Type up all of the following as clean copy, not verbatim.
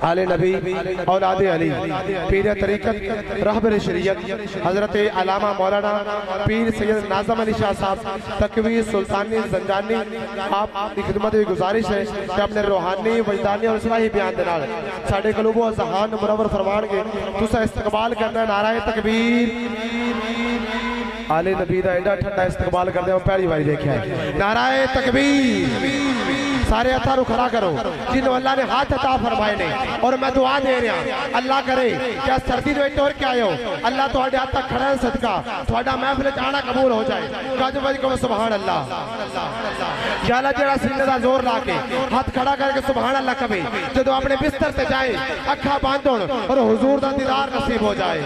آل نبی اولاد علی پیر طریقت رہبر شریعت حضرت علامہ مولانا پیر سید ناظم علی شاہ صاحب تقوی سلطانی زنجانی آپ کی خدمت بھی گزارش ہے کہ اپنے روحانی وجدانی اور اصلاحی بیان دینال ساڑھے قلوب و ذہان منور فرمان کے تسا استقبال کرنا نعرہ تکبیر آل نبی دا ایڈا ٹھنڈا استقبال کرنے ہوں پہلی باری دیکھا ہے نعرہ تکبیر سارے اتھارو کھڑا کرو جنہوں اللہ نے ہاتھ عطا فرمائے نے اور میں دعا دے رہا اللہ کرے کیا سردی جو ایٹور کے آئے ہو اللہ تو ہاتھ تک کھڑا ہے صدقہ تو ہاتھ محفل جانا قبول ہو جائے کاجو بھائی کو سبحان اللہ یا اللہ جڑا سینے دا زور لا کے ہاتھ کھڑا کر کے سبحان اللہ کبھی جدو اپنے بستر سے جائے اکھا باندھون اور حضور دا دیدار نصیب ہو جائے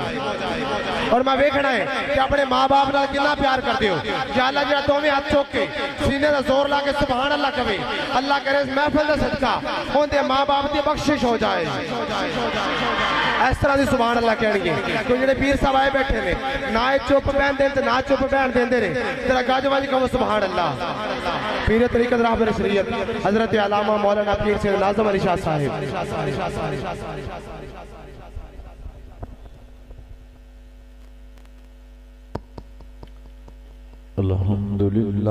اور میں ویکھنا ہے کہ اپنے ماں باپ نال کتنا پیار کر دیو یا اللہ جڑا دو میں ہاتھ چوک کے سینے دا زور لا کے سبحان اللہ کبھی اللہ کرے اس محفل دا صدقہ ان دے ماں باپ دی بخشش ہو جائے اس طرح دی سبحان اللہ کہنی ہے کوئی جڑے پیر صاحب آئے بیٹھے نے نہ چپ بہن دین تے نہ چپ بہن دین دے رہے تیرا گاج واجی کہو سبحان اللہ پیر طریقت رہبر شریعت حضرت علامہ مولانا پیر سید ناظم علی شاہ صاحب الحمدللہ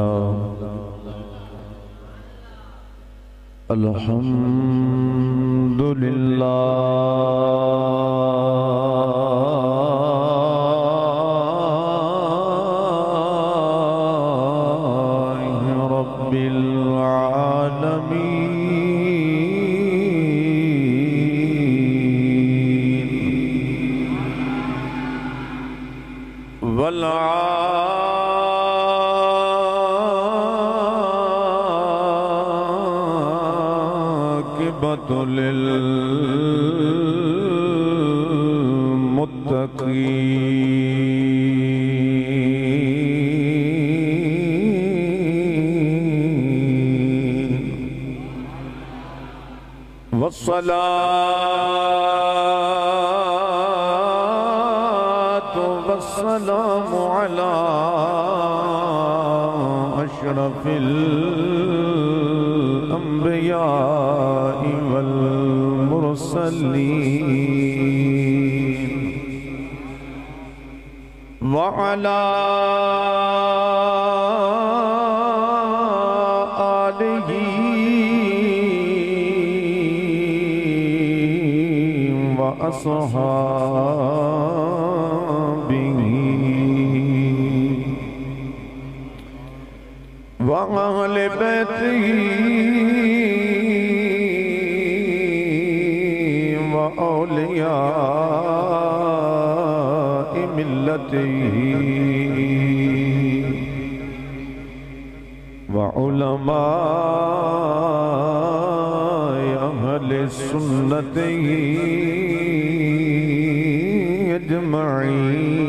الحمدللہ رب العالمین والعاقبۃ للمتقین والصلاة والسلام على أشرف الأنبياء والمرسلين وعلى آله وأصحابه وأهل بيته وأولياء ملته وعلماء أهل سنته أجمعين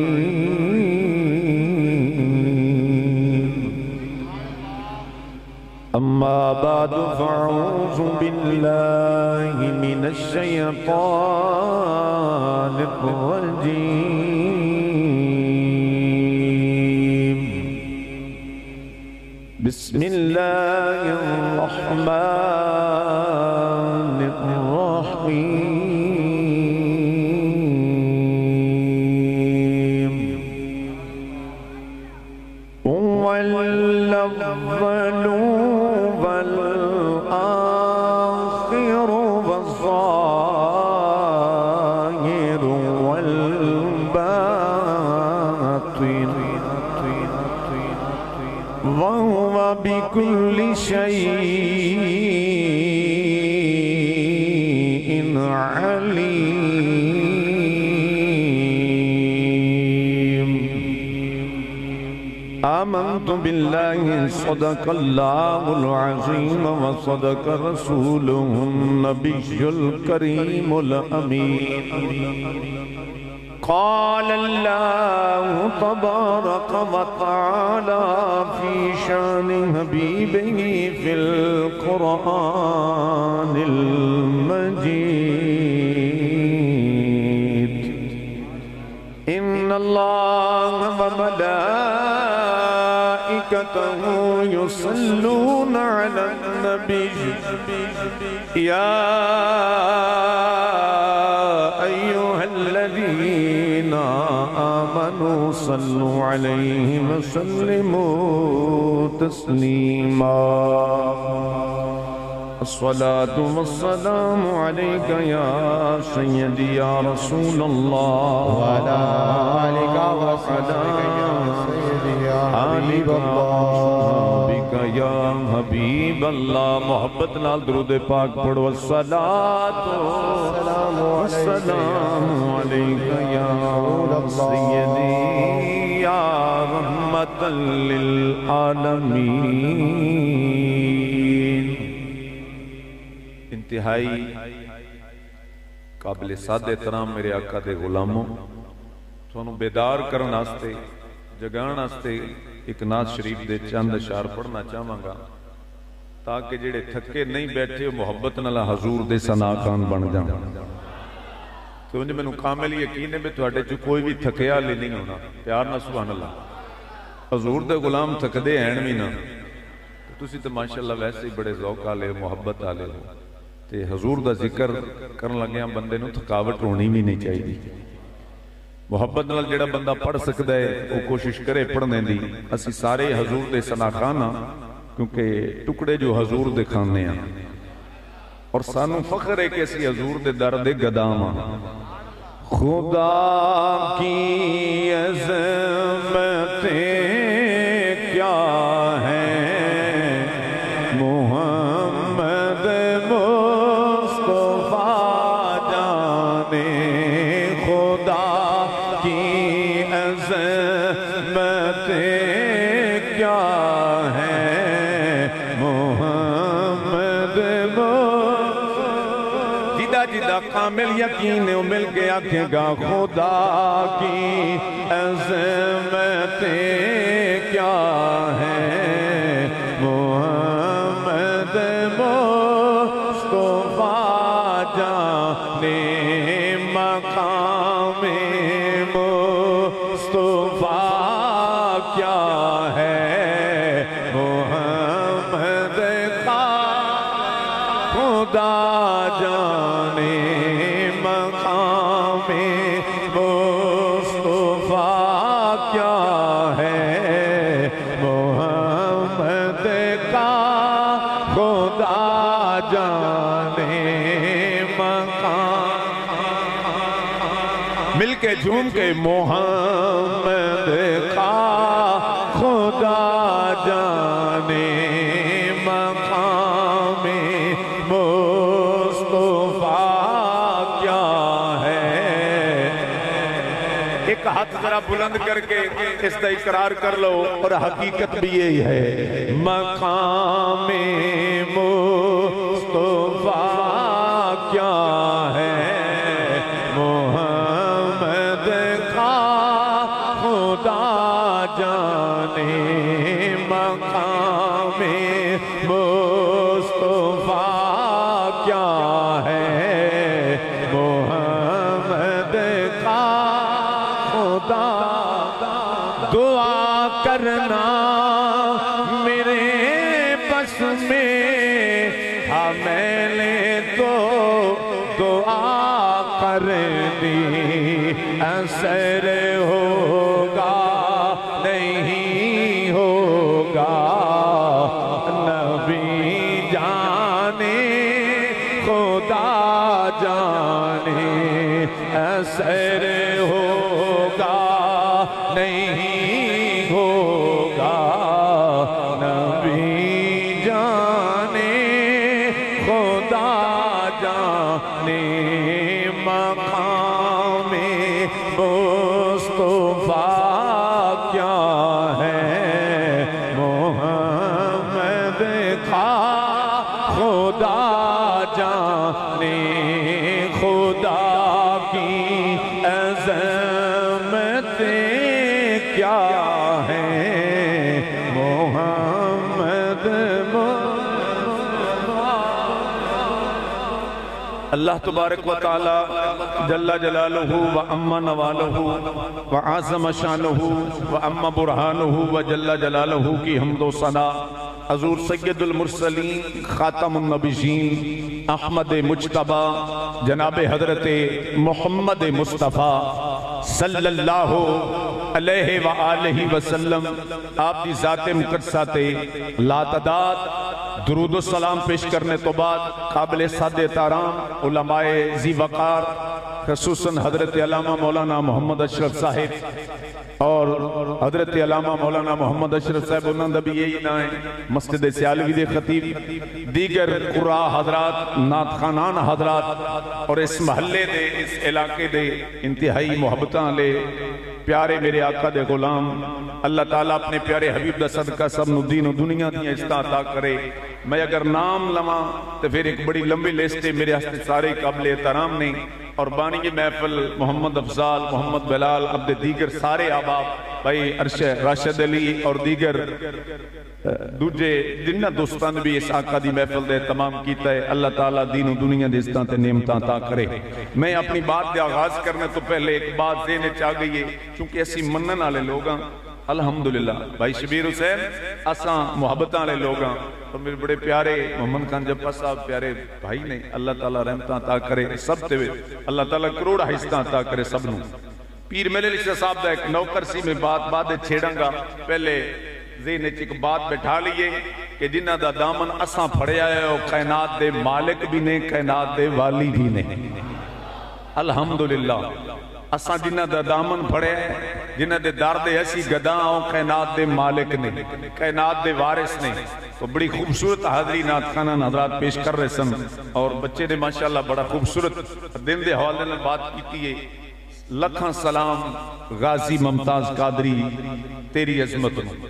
أما بعد فأعوذ بالله من الشيطان الرجيم بسم الله الرحمن الرحيم هو الأول والآخر والظاهر والباطن وهو بكل شيء عليم آمنت بالله صدق الله العظيم وصدق رسوله النبي الكريم الأمين قال الله تبارك وتعالى في شان حبيبه في القرآن المجيد إن الله وملائكته يصلون على النبي يا صلوا عليه وسلموا تسليما الصلاة والسلام عليك يا سيدي يا رسول الله وعلى آلك وصحبك يا سيدي يا حبيب الله یا حبیب اللہ محبت نال درود پاک پڑھو الصلاۃ والسلام علیک یا سیدی یا رحمت للعالمین انتہائی قابل صد احترام میرے آقا دے غلاموں تھانوں بیدار کرن واسطے جگان واسطے ایک نعت شریف دے چند اشعار پڑھنا چاہواں گا تاکہ جڑے تھکے نہیں بیٹھے محبت نال حضور دے ثناکان بن جان تو انج مینوں کامل یقین ہے کہ تواڈے چ کوئی بھی تھکیا لے نہیں ہونا پیار نال سبحان اللہ حضور دے غلام تھکدے ہیں وی نہ تسی تے ماشاءاللہ ویسے ہی بڑے ذوق والے محبت والے ہو تے حضور دا ذکر کرن لگیاں بندے نوں تھکاوٹ ہونی بھی نہیں چاہیے محبت نال جڑا بندہ پڑھ سکتا ہے وہ کوشش کرے پڑھنے دی اسی سارے حضور دے ثناکان ہاں کیونکہ ٹکڑے جو حضور دے کھانے ہیں اور سانو فخر ہے کہ اسی حضور دے در دے گدام ہاں خدا کی عظمتیں کیا ہیں محمد مصطفیٰ جانے خدا کیا ہے محمد جدہ جدہ کامل یقین مل گیا کہ گا خدا کی عظمتیں کیا ہے محمد مصطفیٰ جانے مقام مصطفیٰ کیا ہے محمد کا خدا جانے مقام مصطفیٰ کیا ہے محمد کا خدا جانے مقام مل کے جھوم کے محمد کا خدا جانے مقام مصطفیٰ کیا ہے ایک ہاتھ ذرا بلند کر کے اس کا اقرار کر لو اور حقیقت بھی یہی ہے مقام مصطفیٰ کیا ہے محمد کا خدا جانے مقام مصطفیٰ کیا ہے محمد کا خدا دعا کرنا میرے بس میں میں نے تو دعا کر دی اثر ہوگا نہیں ہوگا نبی جانے خدا جانے اثر ہوگا نہیں ہوگا نبی جانے خدا جانے مقام مصطفیٰ کیا ہے محمد کا خدا جانے خدا کی عظمتیں کیا ہیں محمد اللہ تبارک و تعالی جل جلالہ و اما نوالہ و عظم شانہ و اما برہانہ و جل جلالہ کی حمد و ثنا حضور سید المرسلین خاتم النبیین احمد مجتبی جناب حضرت محمد مصطفیٰ صلی اللہ علیہ وآلہ وسلم آپ دی ذات مقدسہ تے لاتعداد درود و سلام پیش کرنے تو بعد قابل سادہ احترام علماء ذی وقار خصوصاً حضرت علامہ مولانا محمد اشرف صاحب اور حضرت علامہ مولانا محمد اشرف صاحب انہوں نے بھی یہی نہ ہے مسجد سیالوی دے خطیب دیگر قراء حضرات نعت خانان حضرات اور اس محلے دے اس علاقے دے انتہائی محبتاں لے پیارے میرے آقا دے غلام اللہ تعالیٰ اپنے پیارے حبیب دا صدقہ سب نو دین و دنیا دیا استعطا کرے میں اگر نام لما تو پھر ایک بڑی لمبی لسٹ ہے میرے ہستے سارے قابل احترام نہیں اور بانی کی محفل محمد افضال محمد بلال عبد دیگر سارے آباب بھائی ارشد راشد علی اور دیگر دوجے جنہ دوستان بھی اس آقا دی محفل دے تمام کیتا ہے اللہ تعالیٰ دین و دنیا دے استان تے نعمتاں عطا کرے میں اپنی بات دے آغاز کرنے تو پہلے ایک بات ذہن چاہ گئی ہے چونکہ ایسی منن والے لوگاں الحمدللہ بھائی شبیر حسین اساں محبتاں والے لوگاں اور میرے بڑے پیارے محمد خان جپا صاحب پیارے بھائی نے اللہ تعالیٰ رحمتاں عطا کرے سب تے اللہ تعالیٰ کروڑ حصہ عطا کرے سب نو پیر میلے علی صاحب دا ایک نوکر سی میں بات چھیڑاں گا پہلے ذہن ایک بات بٹھا لیے کہ جنہ دا دامن اساں پھڑیا ہے وہ کائنات دے مالک بھی نے کائنات دے والی بھی نے الحمدللہ اساں جنہ دا دامن پھڑیا ہے جنہ دے درد ایسی گداں وہ کائنات دے مالک نے کائنات دے وارث نے تو بڑی خوبصورت حاضری نعت خانان حضرات پیش کر رہے سن اور بچے نے ماشاءاللہ بڑا خوبصورت دن دے حوالے نے بات کی ہے لکھاں سلام غازی ممتاز قادری تیری عظمت میں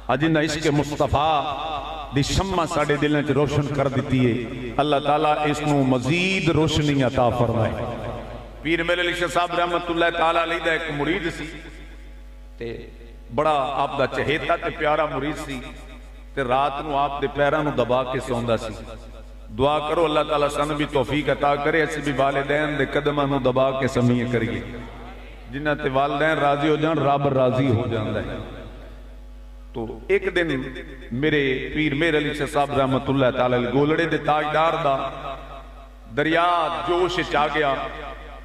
اجنہ عشق مصطفیٰ دی شمع ساڑے دلیں چ روشن کر دیتی ہے اللہ تعالیٰ اس نو مزید روشنی عطا فرمائے پیر میلے علی صاحب رحمت اللہ تعالیٰ علیہ دا ایک مرید سی تے بڑا آپ دا چہیتا تے پیارا مرید سی تے رات نو آپ دے پیران نو دبا کے سوندا سی دعا کرو اللہ تعالیٰ سن بھی توفیق عطا کرے ایسی بھی والدین دے قدمہ نو دبا کے سمیع کریے جنہ تے والدین راضی ہو جان رب راضی ہو جان ہے تو ایک دن میرے پیر میر علی صاحب رحمت اللہ تعالیٰ گولڑے دے تاجدار دا دریا جوش چاہ گیا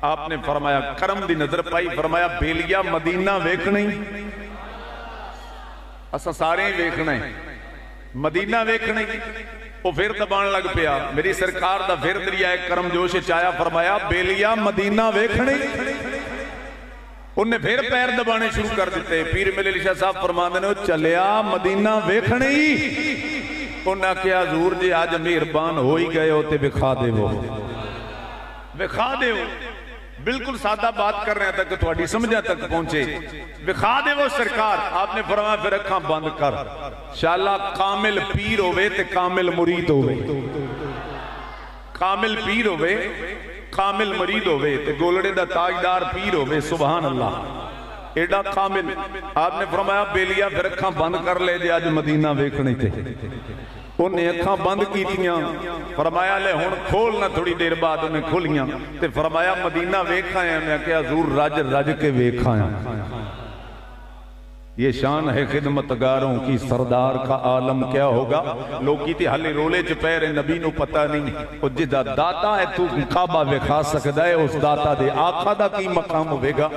آپ نے فرمایا کرم دی نظر پائی فرمایا بیلیا مدینہ ویکھنے اسا سارے ویکھنے مدینہ ویکھنے وہ پھر دبان لگ پیا میری سرکار دا پھر دریا کرم جوش چایا فرمایا بیلیا مدینہ ویکھنے انہیں پھر پیر دبانے شروع کر دیتے پیر میلے علی صاحب فرماندے نے چلیا مدینہ ویکھنے ہی انہاں کیا حضور جی آج مہربان ہو ہی گئے ہوتے بکھا دے وہ بکھا دے وہ بالکل سادہ بات کر رہے ہیں تک تھوڑی سمجھا تک پہنچے بکھا دے وہ سرکار آپ نے فرمایا پھر اکھاں بند کر انشاءاللہ کامل پیر ہوئے تے کامل مرید ہوئے کامل پیر ہوئے کامل مرید ہوئے تے گولڑے دا تاجدار پیر ہوئے سبحان اللہ ایڈا کامل آپ نے فرمایا بیلیا پھر اکھاں بند کر لے جے آج مدینہ ویکھنے تھے انہیں اکھاں بند کیتیاں فرمایا لے ہون کھولنا تھوڑی دیر بعد انہیں کھولیاں تے فرمایا مدینہ ویکھا ہے میں کہ حضور رج رج کے ویکھا ہے یہ شان ہے خدمتگاروں کی سردار کا عالم کیا ہوگا لوگ کی تھی حلی رولے چ پیر نبی نو پتہ نہیں او جدا داتا ہے تو کعبہ وکھا سکدا ہے اس داتا دے آقا دا کی مقام ہوے گا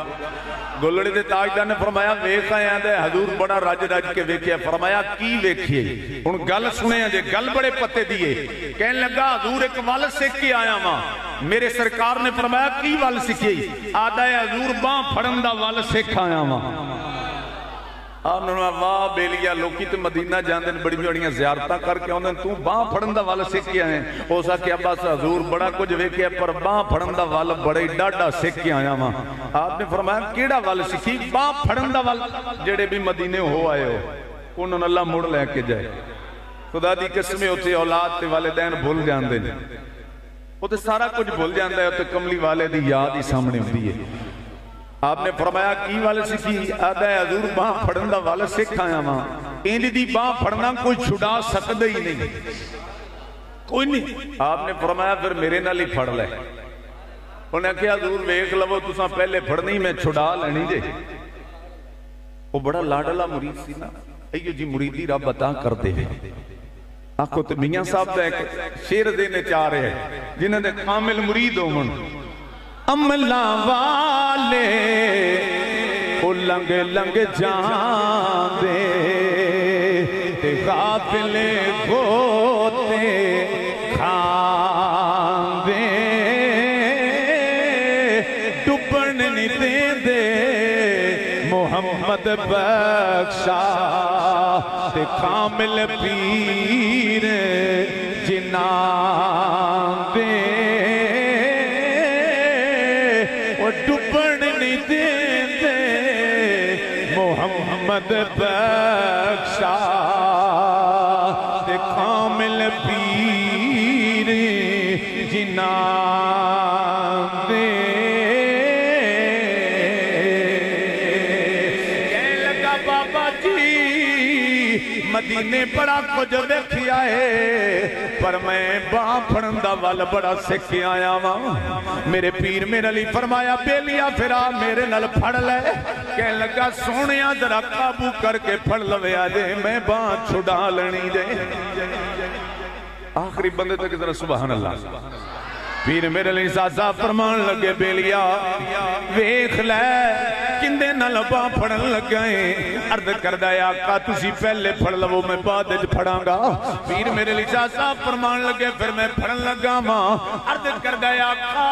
گولڑے دے تاجدار نے فرمایا ویکھا ہے دے حضور بڑا رج رج کے ویکھیا فرمایا کی ویکھیے ہن گل سنے جے گل بڑے پتے دیے کہنے لگا حضور ایک ول سیکھ کے آیا ماں میرے سرکار نے فرمایا کی ول سیکھی آدا ہے حضور باں پھڑن دا ول سیکھ آیا ماں آپ نے واہ بیلیا لوکی تے مدینہ جاندن بڑی بڑیاں زیارتاں کر کے آندن تو باں پھڑن دا والا سکھ کے آئے ہو سکے ابا حضور بڑا کچھ ویکھیا پر باں پھڑن دا والا بڑے ڈاڈا سکھ کے آیا ماں آپ نے فرمایا کیڑا والا سکھی باں پھڑن دا والا جڑے بھی مدینے ہو آئے ہو انہوں نے اللہ مڑ لے کے جائے خدا دی قسمیں ہوتے اولاد تے والدین بھول جاندے وہ تے سارا کچھ بھول جاندہ ہے تے کملی والے دی یاد ہی سامنے ہوتی ہے آپ نے فرمایا کی والے سکھی آدھا ہے حضور باں پھڑن دا والا سکھ آیا ماں اینی دی باں پھڑنا کوئی چھڑا سکتا ہی نہیں کوئی نہیں آپ نے فرمایا پھر میرے نال ہی پھڑ لے انہیں کہا حضور ویکھ لو تساں پہلے پھڑنی میں چھڑا لینی جے وہ بڑا لاڈلا مرید سی نا ایو جی مریدی رب عطا کر دے آنکھو تو میاں صاحب دا ایک شیر دینے چاہ رہے ہیں جنہوں نے کامل مرید ہوں عملہ والے وہ لنگ لنگ جاندے تے غافل گوتے کھاندے ڈبن نہیں دیندے محمد بخشا تے کامل پیر جنان دے وہ ڈبن نہیں دیندے محمد بخشا تے کامل پیر جنان دے مدینے بڑا کچھ دیکھی آئے پر میں باں پھڑندہ والا بڑا سکھ آیا وہاں میرے پیر میرے علی فرمایا بیلیا پھرا میرے نل پھڑ لے کہنے لگا سونیا ذرا قابو کر کے پھڑ لوے آجے میں باں چھڑا لنی دے آخری بندے تک ذرا سبحان اللہ پیر میرے علی صاحب فرمان لگے بیلیا ویکھ لے کندے نہ لبا پھڑن لگائیں عرض کردہ آقا تسی پہلے پھڑ لو میں بعد پھڑاں گا پیر میرے لیے صاحب فرمان لگے پھر میں پھڑن لگا ماں عرض کردہ آقا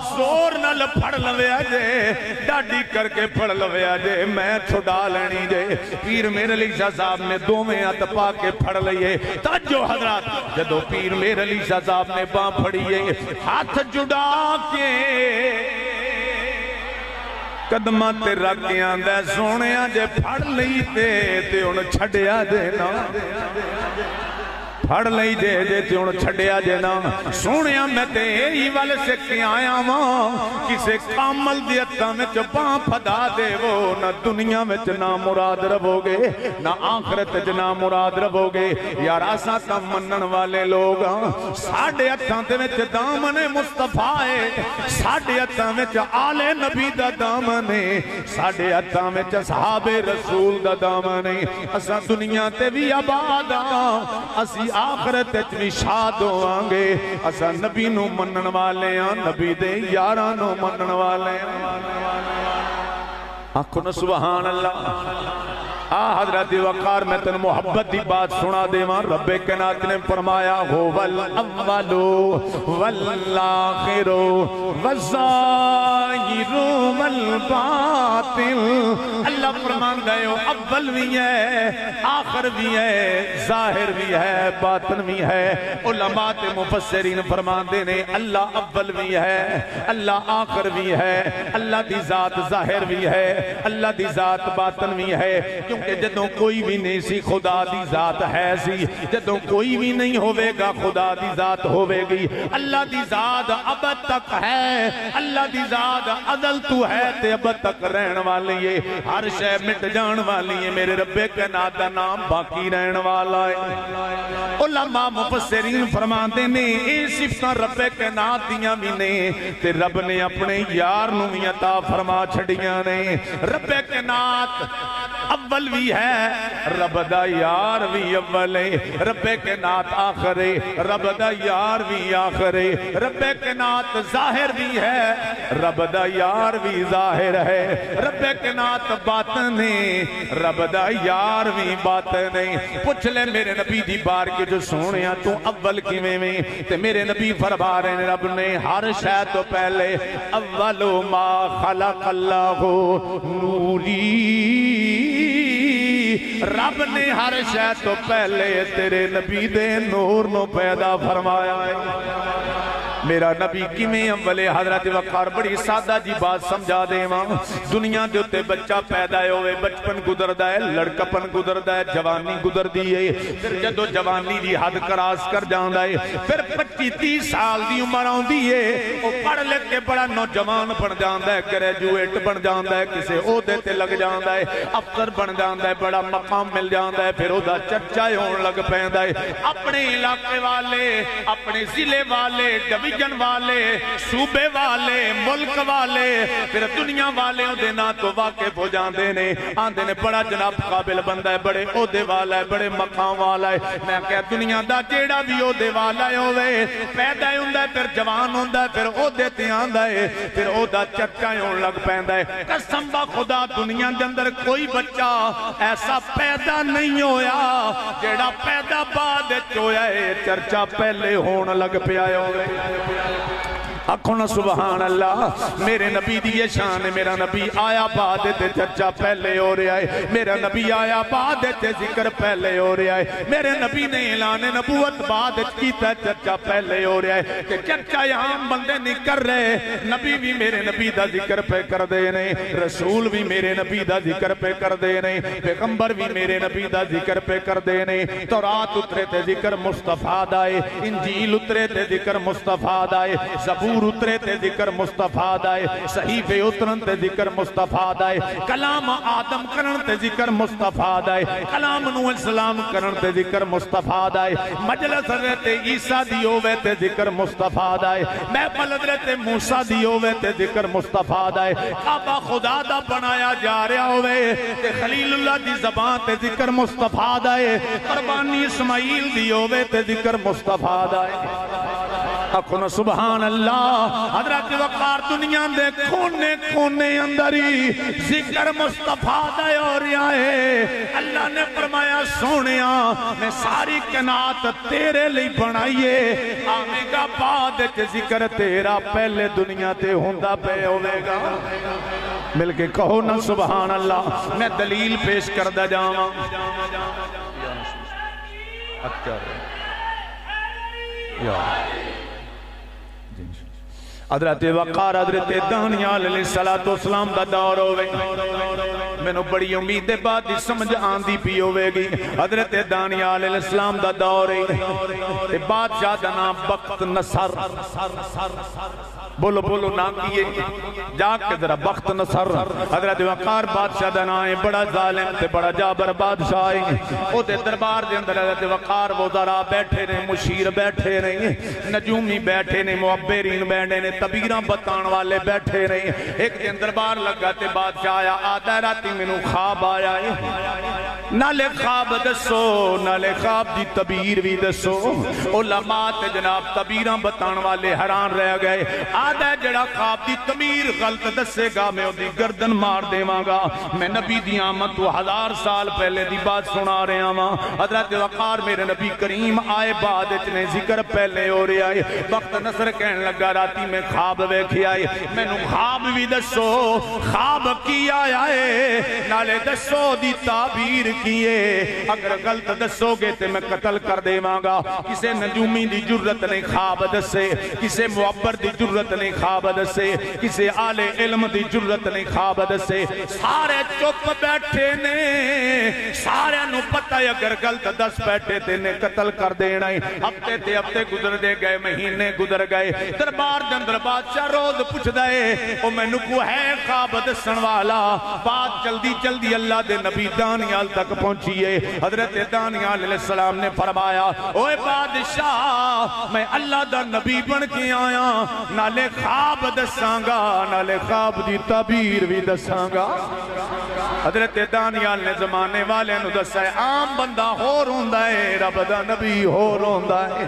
زور نہ پھڑ لوے آجے ڈاڈی کر کے پھڑ لوے آجے میں چھڑا لینی جے پیر میرے لیے صاحب نے دو میں ہاتھ پا کے پھڑ لئے تاجو حضرات جدو پیر میرے لیے صاحب نے باں پھڑیے ہاتھ جڑا کے قدمہ تے رکھیاں دے سونیاں جے پھڑ لئی تے انہوں چھڑیا دینا پھڑ لئی جے انہوں چھڑیا دینا سونیاں میں تے ہی والے سے کی آیا ماں کسے کامل دیتا میں چپاں پھدا دے وہ نہ دنیا میں چنا مراد ربو گے نہ آخرت چنا مراد ربو گے یار آسا تا منن والے لوگ ساڑھے اتھاں تے میں دامن مصطفیٰ ساڑھے اتھاں میں آل نبی دا دامن ساڑھے اتھاں میں صحاب رسول دا دامن اسا دنیا تے بھی آبادا اسی آخرت اچھوی شاد ہوانگے اسا نبی نو منن والے ہیں نبی دے یارانو منن والے ہیں آنکھو نا سبحان اللہ حضرت وقار میں تن محبت دی بات سنا دے وہاں رب کائنات نے فرمایا ہو والاول والآخر والظاہر والباطن اللہ فرمان دے ہو اول بھی ہے آخر بھی ہے ظاہر بھی ہے باطن بھی ہے علماء مفسرین فرمان دے نے اللہ اول بھی ہے اللہ آخر بھی ہے اللہ دی ذات ظاہر بھی ہے اللہ دی ذات باطن بھی ہے کہ جدوں کوئی بھی نہیں سی خدا دی ذات ہے سی جدوں کوئی بھی نہیں ہوئے گا خدا دی ذات ہوئے گی اللہ دی ذات ابد تک ہے اللہ دی ذات ازل تو ہے تے ابد تک رہن والی ہے ہر شے مٹ جان والی ہے میرے رب کائنات دا نام باقی رہن والا ہے علماء مفسرین فرماتے نے اے صفتاں رب کائنات دیاں بھی نہیں تے رب نے اپنے یار نو بھی عطا فرما چھڑیاں نے رب کائنات اول بھی ہے رب دا یار بھی اول ہے رب کائنات آخر ہے رب دا یار بھی آخر ہے رب کائنات ظاہر بھی ہے رب دا یار بھی ظاہر ہے رب کائنات باطن ہے رب دا یار بھی باطن ہے پوچھ لے میرے نبی دی بار کے جو سونیا تو اول کی میں تے میرے نبی فرما رہے ہیں رب نے ہر شے تو پہلے اول ما خلق اللہ نوری رب نے ہر شے تو پہلے تیرے نبی دے نور نو پیدا فرمایا ہے میرا نبی کیمیں اولے حضرت وقار بڑی سادہ جی بات سمجھا دے ماں دنیا دے ہوتے بچہ پیدا ہوئے بچپن گزر دائے لڑکپن گزر دائے جوانی گزر دیئے پھر جدو جوانی دی حد کراس کر جان دائے پھر 25-30 سال دی عمر آن دیئے وہ پڑھ لکھ کے بڑا نوجوان بن جان دائے گریجویٹ بن جان دائے کسے عہدے تے لگ جان دائے افسر بن جان دائے بڑا مقام مل جان دائے پھر وہ دا چرچائے ہون لگ پہن دائے اپنے علاقے والے اپنے ضلع والے ڈویژن ریجن والے صوبے والے ملک والے پھر دنیا والے دے نا تو واقف ہو جاندے نے آندے نے بڑا جناب قابل بندہ ہے بڑے عہدے والا ہے بڑے مقام والا ہے میں کہا دنیا دا جیڑا بھی عہدے والا ہوئے پیدا ہوندا ہے پھر جوان ہوندا ہے پھر عہدے تے آندا ہے پھر عہدہ چچا ہون لگ پیندا ہے قسم با خدا دنیا دے اندر کوئی بچہ ایسا پیدا نہیں ہویا جیڑا پیدا بعد ہویا ہے چرچا پہلے ہون لگ پیا ہوئے اکھونا سبحان اللہ میرے نبی دی یہ شان ہے میرا نبی آیا بعد تے چرچا پہلے ہو رہا ہے میرا نبی آیا بعد تے ذکر پہلے ہو رہا ہے میرے نبی نے اعلان نبوت بعد کیتا چرچا پہلے ہو رہا ہے کہ چرچا یہاں بندے نہیں کر رہے نبی بھی میرے نبی دا ذکر پہ کر دے نہیں رسول بھی میرے نبی دا ذکر پہ کر دے نہیں پیغمبر بھی میرے نبی دا ذکر پہ کر دے نہیں تورات اترے تے ذکر مصطفیٰ دائے انجیل اترے تے ذکر مصطفیٰ دائے زبور اترے تے ذکر مصطفیٰ دائے صحیفے اترن تے ذکر مصطفیٰ دائے کلام آدم کرن تے ذکر مصطفیٰ دائے کلام نوح السلام کرن تے ذکر مصطفیٰ دائے مجلس حضرت عیسیٰ دیوے تے ذکر مصطفیٰ دائے محفل حضرت موسیٰ دیوے تے ذکر مصطفیٰ دائے کعبہ خدا دا بنایا جا رہا ہوئے تے خلیل اللہ دی زبان تے ذکر مصطفیٰ دائے قربانی اسماعیل دیوے تے ذکر مصطفیٰ دائے اکھونا سبحان اللہ حضرت وقار دنیا دے کونے کونے اندری ذکر مصطفیٰ دے اور آئے اللہ نے فرمایا سونیا میں ساری کائنات تیرے لئی بنائیے آنے گا بعد کے ذکر تیرا پہلے دنیا تے ہوندہ پہ ہوئے گا مل کے کہو نا سبحان اللہ میں دلیل پیش کردہ جاؤں حضرت وقار حضرت دانیال علیہ السلام دا دور ہوئے میں نے بڑی امید بعد سمجھ آندھی پی ہوئے گی حضرت دانیال علیہ السلام دا دور ہے بادشاہ دا نام بخت نصر بولو بولو نا کیے جا کے ذرا بخت نصر حضرت وقار بادشاہ دا نام ہے بڑا ظالم تے بڑا جابر بادشاہ ہے او دے دربار دے اندر حضرت وقار وزراء بیٹھے رہے مشیر بیٹھے رہے نجومی بیٹھے رہے معبرین بیٹھے رہے تبیرہ بتان والے بیٹھے رہے ایک دن دربار لگا تے بادشاہ آیا آدھا راتی میں نو خواب آیا ہے نالے خواب دسو نالے خواب دی تبیر بھی دسو علماء تے جناب تبیرہ بتان والے حیران رہ گئے آدھا جڑا خواب دی تبیر غلط دسے گا میں دی گردن مار دے مانگا میں نبی دی آمد تو 1000 سال پہلے دی بات سنا رہے آماں حضرت وقار میرے نبی کریم آئے بعد اتنے ذکر پہلے ہو رہے آئے وقت نصر کہنے لگا راتی میں خواب ویکھی آئے میں نو خواب بھی دسو خواب کی آیا ہے نالے دسو دی تعبیر کیے اگر غلط دسو گے تے میں قتل کر دے مانگا کسے نجومی دی جرت نہیں خواب دسے کسے معبر دی جرت نہیں خواب دسے کسے آل علم دی جرت نہیں خواب دسے سارے چپ بیٹھے نے سارے نو پتہ اگر غلط دس بیٹھے تے نے قتل کر دینا ہے ہفتے تے ہفتے گزر دے گئے مہینے گزر گئے دربار دندر بادشاہ روز پوچھ دائے او میں نکو ہے خواب دسن والا بات جلدی جلدی اللہ دے نبی دانیال تک پہنچیے حضرت دانیال علیہ السلام نے فرمایا اوے بادشاہ میں اللہ دا نبی بن کے آیا نالے خواب دسانگا نالے خواب دی تعبیر بھی دسانگا حضرت دانیال نے زمانے والے نو دسا ہے عام بندہ ہو روندہ ہے رب دا نبی ہو روندہ ہے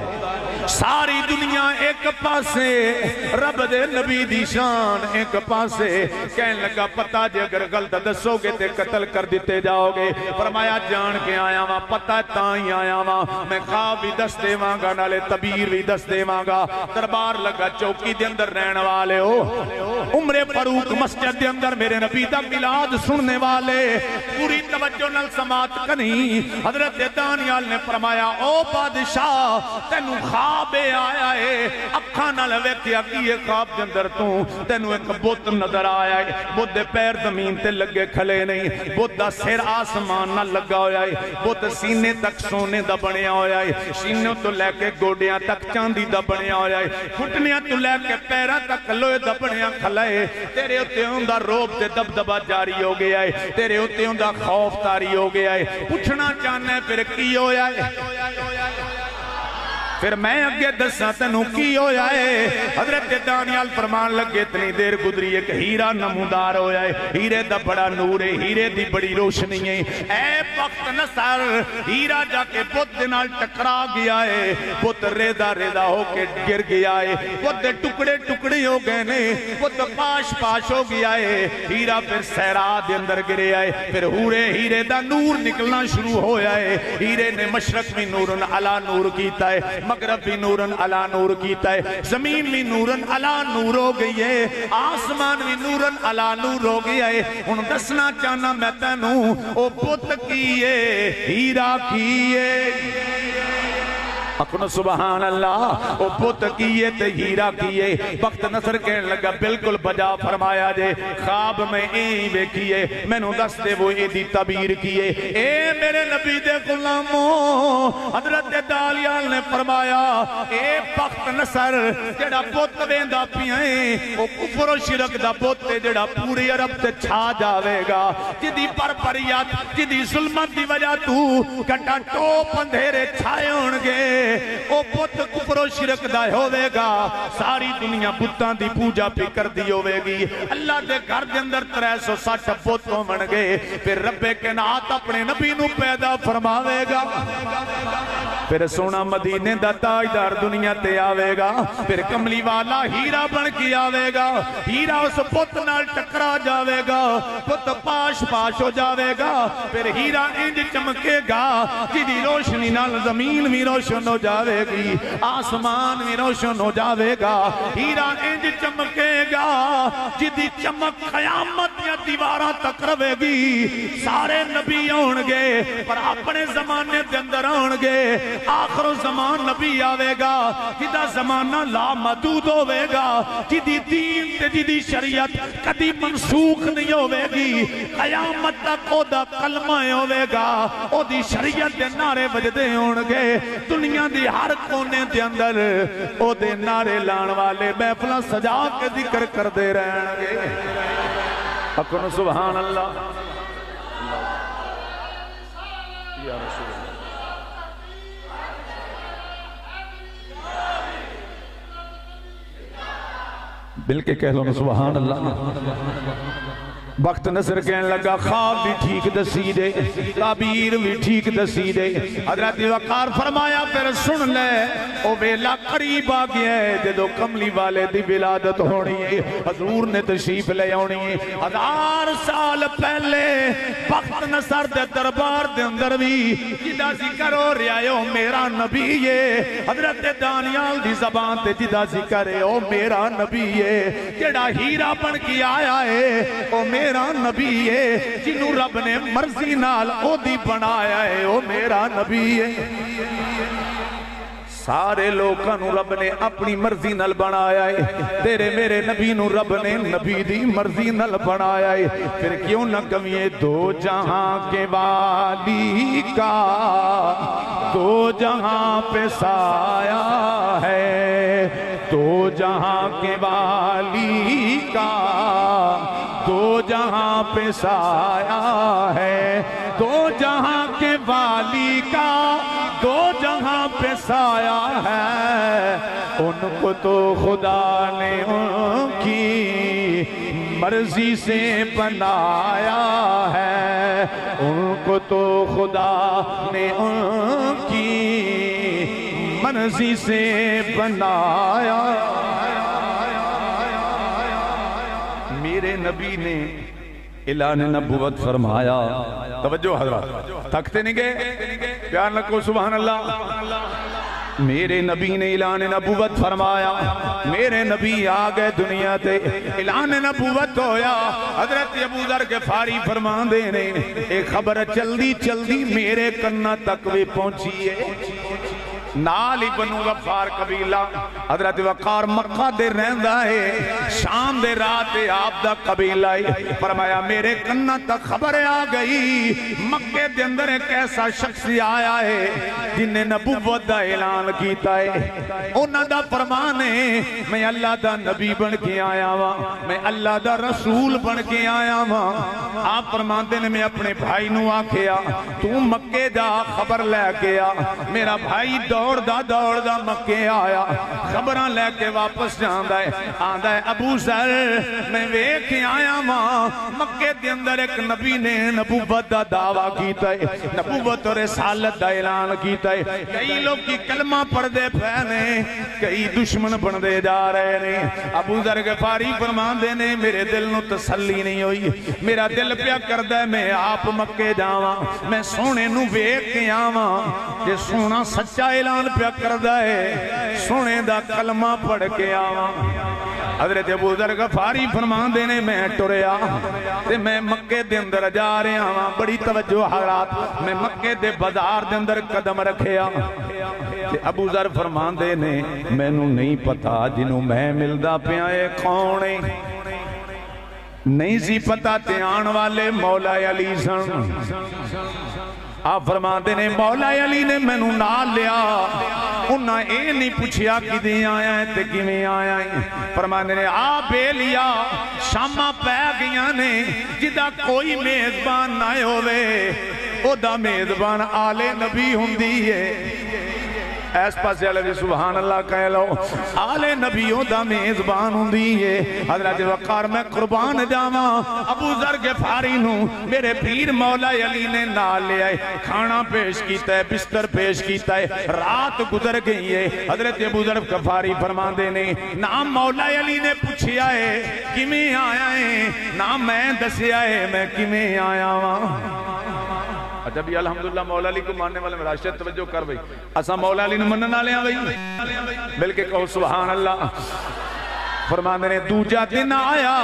ساری دنیا ایک پاسے رب دے نبی دی شان ایک پاسے کہنے لگا پتہ جے اگر غلط دسو گے تے قتل کر دیتے جاؤ گے فرمایا جان کے آیا ماں پتہ تائیں آیا ماں میں خواب بھی دس دے مانگا نالے تبیر بھی دس دے مانگا دربار لگا چوکی دے اندر رہن والے ہو عمر فاروق مسجد دے اندر میرے نبی دا میلاد سننے والے پوری توجہ نال سماعت کنی حضرت دانیال نے فرمایا او بادشاہ تینو خواب آیا ہے اکھاں نال ویکھیا کیے خواب دے اندر تینو ایک بت نظر آیا ہے بت دے پیر زمین تے لگے کھلے نہیں بت دا سر آسمان نہ لگا ہویا ہے بت سینے تک سونے دا بنیا ہویا ہے سینے تو لے کے گوڑیاں تک چاندی دا بنیا ہویا ہے گھٹنیاں تو لے کے پیراں تک لوہے دا بنیا کھلا ہے تیرے اوتے ہوندا روب تے دبدبا جاری ہو گیا ہے تیرے اوتے ہوندا خوف تاری ہو گیا ہے پوچھنا چاہنا ہے پھر کی ہویا ہے پھر میں اگے دساں تینوں کی ہویا ہے۔ حضرت دانیال فرمان لگے اتنی دیر گزری ایک ہیرا نمودار ہویا ہے، ہیرے دا بڑا نور ہے، ہیرے دی بڑی روشنی ہے۔ اے وقت نصر ہیرا جا کے بت نال ٹکرا گیا ہے، بت ریدہ ریدہ ہو کے گر گیا ہے، بت ٹکڑے ٹکڑے ہو گئے نے، بت پاش پاش ہو گیا ہے۔ ہیرا پھر صحرا دے اندر گرے آئے، پھر ہیرے دا نور نکلنا شروع ہویا ہے۔ ہیرے نے مشرق بھی نورن علا نور کیتا ہے، مغرب بھی نورن علا نور کیتا ہے، زمین بھی نورن علا نور ہو گئی ہے، آسمان بھی نورن علا نور ہو گیا ہے۔ ان دسنا چاہنا میں تینوں او بت کیے ہیرا کیے، اکھنو سبحان اللہ، او بت کیے تے ہیرا کیے۔ وقت نصر کہنے لگا بالکل بجا فرمایا جے، خواب میں این ویکھیے، میں نو دس دے وہ ایدی تعبیر کیے۔ اے میرے نبی دے غلاموں، حضرت دانیال نے فرمایا اے وقت نصر جڑا بت ویندا پیائیں او کفر و شرک دا بت جڑا پوری عرب تے چھا جاوے گا، جدی پریات جدی ظلمت دی وجہ تو کٹا ٹوپ اندھیرے چھائے ہون گے، او بت کفر و شرک دا ہوئے گا، ساری دنیا بتاں دی پوجا پہ کر دی ہوئے گی۔ اللہ دے گھر دے اندر 360 بتوں بن گئے، پھر رب کائنات اپنے نبی نو پیدا فرماوے گا، پھر سونا مدینے دا تاجدار دنیا تے آوے گا، پھر کملی والا ہیرا بن کے آوے گا، ہیرا اس بت نال ٹکرا جاوے گا، بت پاش پاش ہو جاوے گا، پھر ہیرا انج چمکے گا جدی روشنی نال زمین بھی روشن ہو جاوے گی، آسمان بھی روشن ہو جاوے گا، ہیرا انج چمکے گا جدی چمک قیامت یا دیوارہ تک روے گی۔ سارے نبی ہونگے پر اپنے زمانے دے اندر ہونگے، آخر زمان نبی آوے گا جدہ زمانہ لا محدود ہوئے گا، جدی دین تے جدی شریعت کدی منسوخ نہیں ہوئے گی، قیامت تک او دا کلمہ ہوئے گا، او دی شریعت دے نعرے بجدے ہونگے، دنیا دی ہر کونے دے اندر او دے نعرے لان والے محفلہ سجا کے ذکر کر دے رہن گے۔ اکھنو سبحان اللہ، یا رسول اللہ، بلکہ کہہ لو سبحان اللہ۔ وقت نصر کہنے لگا خواب بھی ٹھیک دسی دے، تعبیر بھی ٹھیک دسی دے۔ حضرت وقار فرمایا پھر سن لے، او ویلا قریب آ گیا ہے جدو کملی والے دی ولادت ہونی ہے، حضور نے تشریف لے آنی ہے۔ 1000 سال پہلے وقت نصر دے دربار دے اندر بھی جدہ ذکر ہو رہا ہے او میرا نبی ہے، حضرت دانیال دی زبان تے جدہ ذکر ہے او میرا نبی ہے، جڑا ہیرا بن کے آیا ہے او میرا نبی ہے، جنہوں رب نے مرضی نال او دی بنایا ہے او میرا نبی ہے۔ سارے لوگاں نو رب نے اپنی مرضی نال بنایا ہے، تیرے میرے نبی نو رب نے نبی دی مرضی نال بنایا ہے۔ پھر کیوں نہ کمیے دو جہاں کے والی کا دو جہاں پہ سایہ ہے، دو جہاں کے والی کا دو جہاں پہ سایہ ہے، دو جہاں کے والی کا دو جہاں پہ سایہ ہے، ان کو تو خدا نے ان کی مرضی سے بنایا ہے، ان کو تو خدا نے ان کی مرضی سے بنایا۔ میرے نبی نے اعلان نبوت فرمایا، توجہ حضرات تھکتے نہیں گئے، پیار لکھو سبحان اللہ۔ میرے نبی نے اعلان نبوت فرمایا، میرے نبی آگئے دنیا تے اعلان نبوت ہویا۔ حضرت ابو ذر غفاری فرمان دینے ایک خبر چلدی میرے کنہ تک بھی پہنچی ہے۔ نال بنو غفار قبیلہ حضرت وقار مکہ دے رہندا ہے، شام دے رات آپ دا قبیلہ ہے۔ فرمایا میرے کنہ تک خبر آ گئی، مکہ دے اندر ایک ایسا شخص آیا ہے جن نے نبوت دا اعلان کیتا ہے۔ انہاں دا فرمان ہے میں اللہ دا نبی بن کے آیا ہاں، میں اللہ دا رسول بن کے آیا ہاں۔ آپ فرماندے نے میں اپنے بھائی نو آکھیا تو مکے دا خبر لے کے آ، میرا بھائی دوڑ دا مکے آیا خبران لے کے واپس جاندہ ہے آندہ ہے ابو ذر میں ویکھ آیا ماں مکے دے اندر ایک نبی نے نبوت دا دعویٰ کیتا ہے نبوت اور رسالت دا اعلان کیتا ہے کئی لوگ کی کلمہ پڑھ دے پہنے کئی دشمن بن دے جا رہے نے ابو ذر غفاری فرمان دے نے میرے دل نو تسلی نہیں ہوئی میرا دل پیا کردہ ہے میں آپ مکے جاواں میں سونے نو ویکھ کے آواں کہ سونا سچا اعلان پیا کردہ ہے سونے دا کلمہ پڑھ کے آواں حضرت ابو ذر غفاری فرمان دینے میں ٹریا تے میں مکے دے اندر جا رہا ہاں بڑی توجہ حضرات میں مکے دے بازار دے اندر قدم رکھیا تے ابو ذر فرمان دینے میں نو نہیں پتا جنوں میں ملدا پیائے کھونے نہیں سی پتا تے آن والے مولا علی سن آپ فرمان دینے مولا علی نے میں نو نال لیا انہاں اے نہیں پوچھیا کدیں آیا ہے تے کیویں آیا ہے فرمان دینے آپ بے لیا شامہ پہ گیا نے جدہ کوئی میزبان نہ ہوئے او دا میزبان آل نبی ہوندی ہے ایس پاس علیہ سبحان اللہ کہہ لو آل نبیوں دا میزبان ہوندی ہے حضرت وقار میں قربان جاواں ابو ذر غفاری نو میرے پیر مولا علی نے نال لے آئے کھانا پیش کیتا ہے بستر پیش کیتا ہے رات گزر گئی ہے حضرت ابو ذر غفاری فرمان دینے نام مولا علی نے پوچھیا ہے کیویں آیا ہے نام میں دسیا ہے میں کیویں آیا ہوں اچھا بھی الحمدللہ مولا علی کو ماننے والے میرا شاید توجہ کر بھئی اسا مولا علی نے مننا لیا بھئی بلکہ کہو سبحان اللہ فرمان دینے دوجہ دن آیا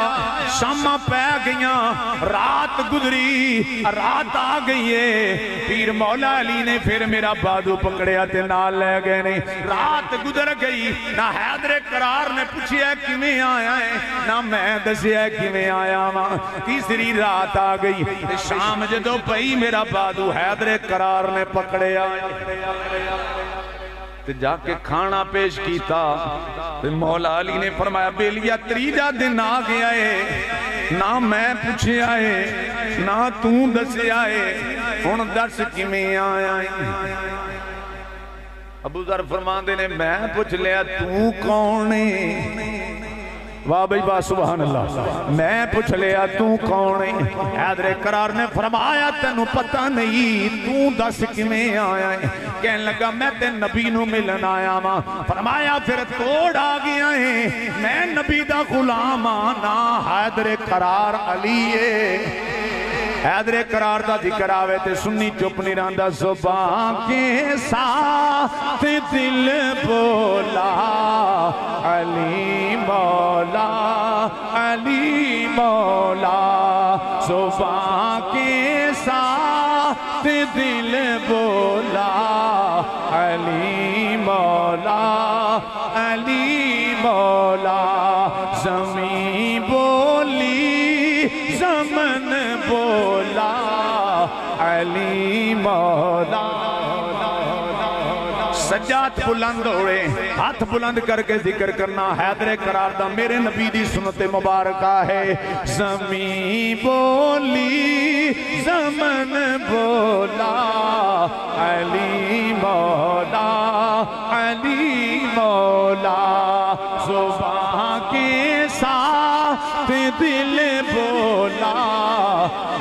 شامہ پہ گئیاں رات گزری رات آ گئی ہے پیر مولا علی نے پھر میرا بادو پکڑیا تے نال لے گئے نے رات گزر گئی نہ حیدر قرار نے پوچھیا کیویں آیا ہے نہ میں دسیا کیویں آیا ماں تیسری رات آ گئی شام جدو پئی میرا بادو حیدر قرار نے پکڑیا تے جا کے کھانا پیش کیتا تے مولا علی نے فرمایا بیلیا تریجا دن آ گیا ہے نہ میں پوچھے آئے نہ توں دسے آئے ہن دس کیویں آیا ہے ابو ذر فرمان دے نے میں پوچھ لیا توں کون ہے واہ بھئی واہ سبحان اللہ میں پوچھ لیا توں کون ہے حیدر قرار نے فرمایا تینوں پتہ نہیں توں دس کیویں آیا ہے کہنے لگا میں تے نبی نو ملن آیا ماں فرمایا پھر توڑ آ گیا ہے میں نبی دا غلام آنا حیدر قرار علی ہے حیدر قرار دا ذکر آوے تے سنی چپ نہیں راندہ زبان کے ساتھ دل بولا علی مولا علی مولا زبان کے ساتھ دل بولا علی مولا علی مولا زمین بولی زمن بولا علی مولا سجاد بلند ہوئے ہاتھ بلند کر کے ذکر کرنا حیدر قرار دا میرے نبی دی سنت مبارکہ ہے زمین بولی زمن بولا علی مولا علی مولا زبان کے ساتھ دل بولا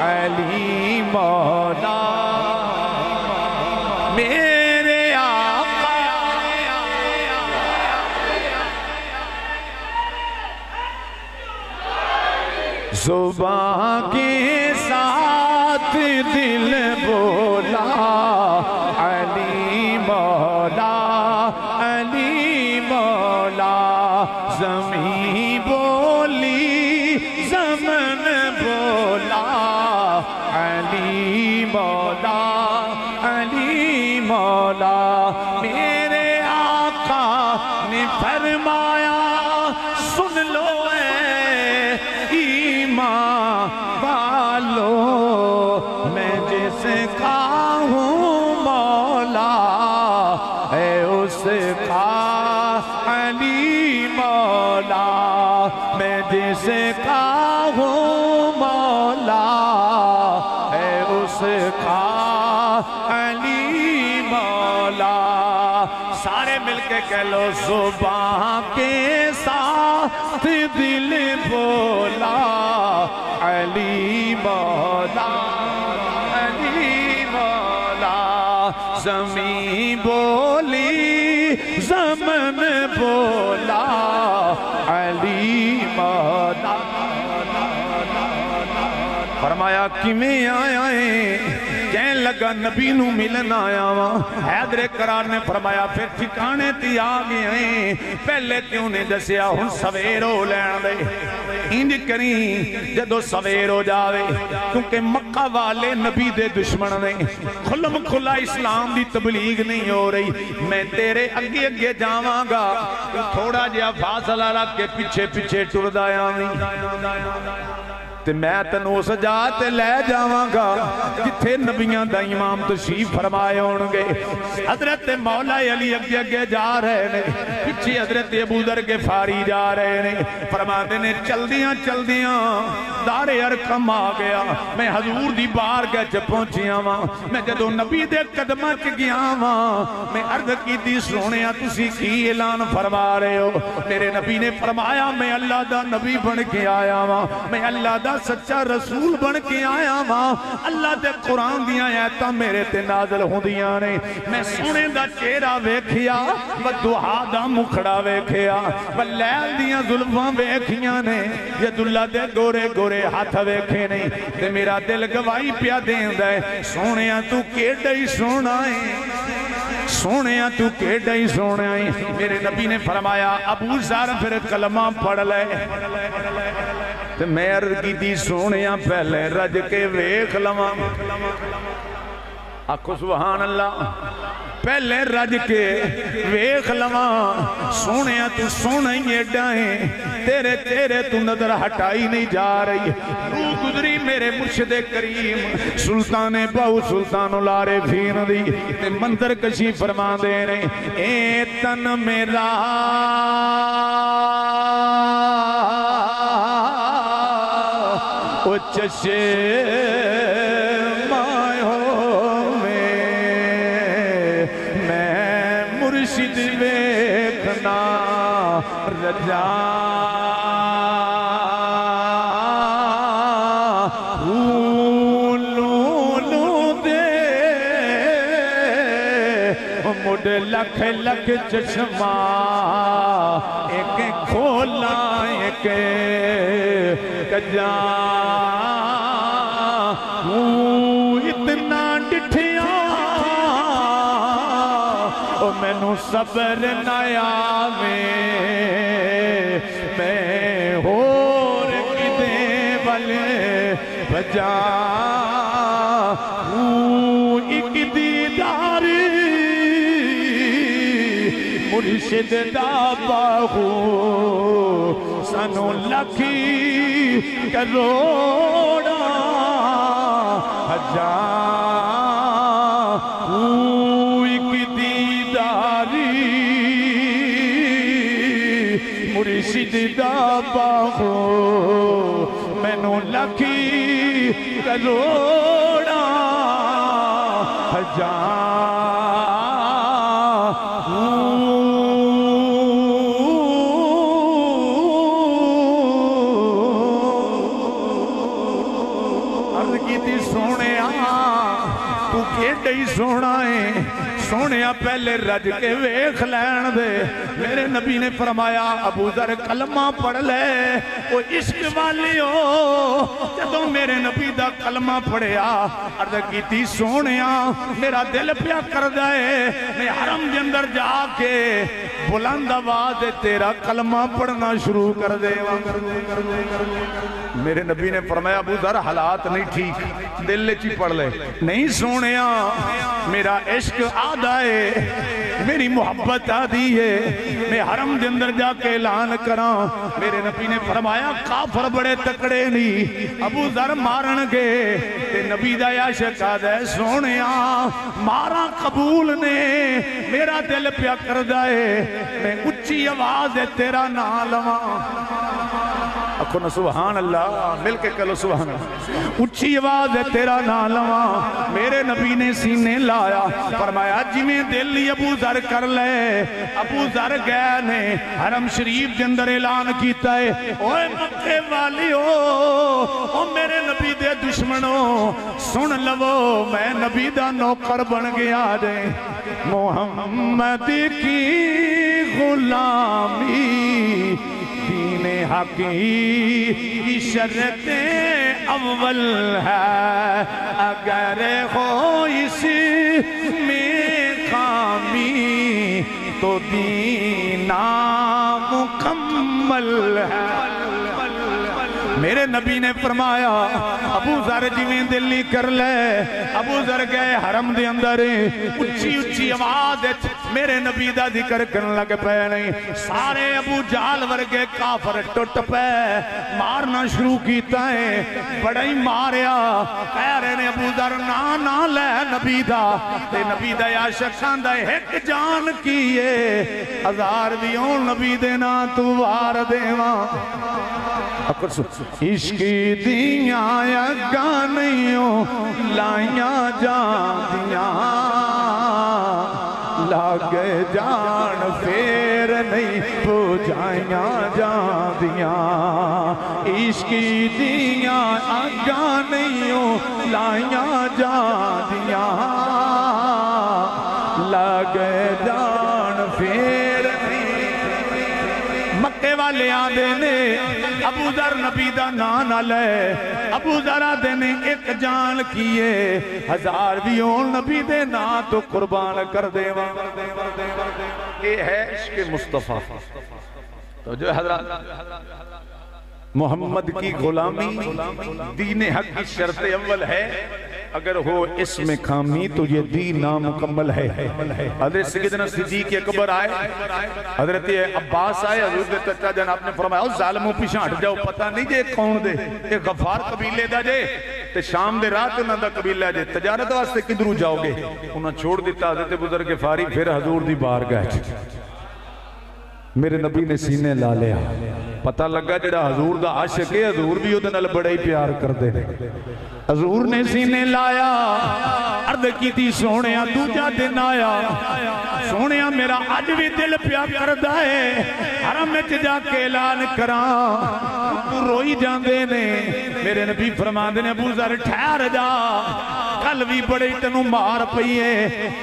علی مولا میرے آقا زبان کے ساتھ دل بولا علی مولا علی مولا زمین بولی زمن بولا علی مولا علی مولا میرے آقا نے فرمایا سن لو اے ایمان والو میں جس کا ہوں مولا اے اس کا علی مولا میں جس کا ہوں مولا اے اس کا علی مولا کے کہہ لو زباں کے ساتھ دل بولا علی مولا علی مولا زمین بولی زمن بولا علی مولا فرمایا کیویں آیا ہے کہنے لگا نبی نو ملن آیا وہاں حیدر کرار نے فرمایا پھر ٹھکانے تی آگے ہیں پہلے کیوں نے دسیا ہن سویر ہو لین دے انج کریں جدو سویر ہو جاوے کیونکہ مکہ والے نبی دے دشمن نے کھلم کھلا اسلام دی تبلیغ نہیں ہو رہی میں تیرے اگے اگے جاواں گا تھوڑا جہا فاصلہ رکھ کے پیچھے پیچھے ٹردا آویں تے میں تنو سجا تے لے جاواں گا جتھے نبیاں دا امام تشریف فرمائے ہونگے حضرت مولا علی اگے اگے جا رہے نے پیچھے حضرت ابو ذر غفاری جا رہے نے فرماتے نے چلدیاں چلدیاں دار ارقم آ گیا میں حضور دی بارگاہ چ پہنچیا واں میں جدوں نبی دے قدماں چ گیا واں میں عرض کیتی سونیا تسی کی اعلان فرما رہے ہو میرے نبی نے فرمایا میں اللہ دا نبی بن کے آیا واں میں اللہ دا سچا رسول بن کے آیا ماں اللہ دے قرآن دیاں آیتاں میرے تے نازل ہوندیاں نے میں سونے دا چہرہ ویکھیا و دعا دا مکھڑا ویکھیا و لیل دیاں ظلماں ویکھیاں نے ید اللہ دے گورے گورے ہاتھ ویکھے نہیں تے میرا دل گواہی پیا دیندا ہے سونیا تو کیڑا ہی سونا ہے سونیا تو کیڑا ہی سونا ہے میرے نبی نے فرمایا ابو ذر پھر کلمہ پڑھ لے تے میں عرض کی دی سونیاں پہلے رج کے ویکھ لواں آکھو سبحان اللہ پہلے رج کے ویکھ لواں سونیاں تو سونا ہی ایڈا ہے تیرے تیرے تو نظر ہٹائی نہیں جا رہی روح گزری میرے مرشد کریم سلطان باو سلطان الارے فین دی تے منظر کشی فرما دے رہے اے تن میرا او چشے مائیوں میں مرشد ویکھنا رجا لولو دے مڈ لکھ لکھ چشمہ ایک کھولا ایک کجا اتنا ڈٹھیا او مینوں صبر نہ آوے میں ہور کدے والے بجا ایک دیداری مرشد دا باہو سانو لکھی کروڑا ہزار ایک دیداری مرشد دا باہو مینوں لکھی کروڑا ہزار سونا ہے سونیا پہلے رج کے ویکھ لین دے میرے نبی نے فرمایا ابو ذر کلمہ پڑھ لے وہ عشق والی ہو جدوں میرے نبی دا کلمہ پڑھیا عرض کیتی سونیا میرا دل پیا کر دے میں حرم دے اندر جا کے بلند آواز تیرا کلمہ پڑھنا شروع کر دے میرے نبی نے فرمایا ابو ذر حالات نہیں ٹھیک دل چی پڑھ لے نہیں سونیا میرا عشق آدھا ہے میری محبت آدھی ہے میں حرم دے اندر جا کے اعلان کراں میرے نبی نے فرمایا کافر بڑے تکڑے نہیں ابو ذر مارن گے تے نبی دا عاشق آدھا ہے سونیا مارا قبول نے میرا دل پیا کر دائے میں اچھی آواز تیرا نام لواں آنکھوں نہ سبحان اللہ، مل کے کہو سبحان اللہ۔ اچھی آواز ہے تیرا نام لواں، میرے نبی نے سینے لایا، فرمایا جی میں دلی ابو ذر کر لے۔ ابو ذر گئے نے حرم شریف کے اندر اعلان کیتا ہے، اوے مکے والیو، او میرے نبی دے دشمنوں سن لو، میں نبی دا نوکر بن گیا دے، محمد کی غلامی دین حق کی شرط اول ہے، اگر ہو اس میں خامی تو دین نامکمل ہے۔ میرے نبی نے فرمایا ابو ذر جویں دلی کر لے۔ ابو ذر گئے حرم دے اندر، اچھی اچھی آواز میرے نبی دا ذکر کرن لگ پے نہیں، سارے ابو جہل ورگے کافر ٹوٹ پے، مارنا شروع کیتا ہے، بڑا ہی ماریا، کہہ رہے نے ابو ذر نا لے نبی دا، تے نبی دا یا شخصان دا ایک جان کیے، ہزار دیوں نبی دے نا تو وار دیواں۔ عشق دیاں گانیوں لائیاں جاندیاں، لاگے جان پھر نہیں پوجائیاں جاندیاں، عشق دیاں گانیوں لائیاں جاندیاں، لاگے جان پھر مکے والے آدھے نے ابو ذر نبی دا نام نہ لے، ابو ذر آدھے نے ایک جان کیے، ہزار بھی ہون نبی دے نام تو قربان کر دے وہاں۔ یہ ہے عشق مصطفیٰ۔ تو جو حضرات محمد کی غلامی دین حق کی شرط اول ہے، اگر ہو اس میں خامی تو یہ دین نامکمل ہے۔ حضرت سیدنا صدیق اکبر آئے، حضرت عباس آئے، حضرت چچا جناب نے فرمایا ظالموں پیچھے ہٹ جاؤ، پتہ نہیں جے کون دے، ایک غفار قبیلے دا جے تے شام دے رات انہاں دا قبیلہ جے، تجارت واسطے کدھروں جاؤ گے؟ انہاں چھوڑ دیتا حضرت بزرگ غفاری، پھر حضور دی بارگاہ میرے نبی نے سینے لا لیا، پتہ لگا جڑا حضور دا عاشق ہے، حضور بھی ادھے نال بڑا ہی پیار کر دے۔ حضور نے سینے لایا، عرض کی تھی سونیا دوجا دن آیا، سونیا میرا آج بھی دل پیار کردہ ہے، حرم میں جا کے اعلان کران، تو روئی جاندے نے، میرے نبی فرما دے نے ابو ذر ٹھہر جا، کل بھی بڑے تنو مار پئیے،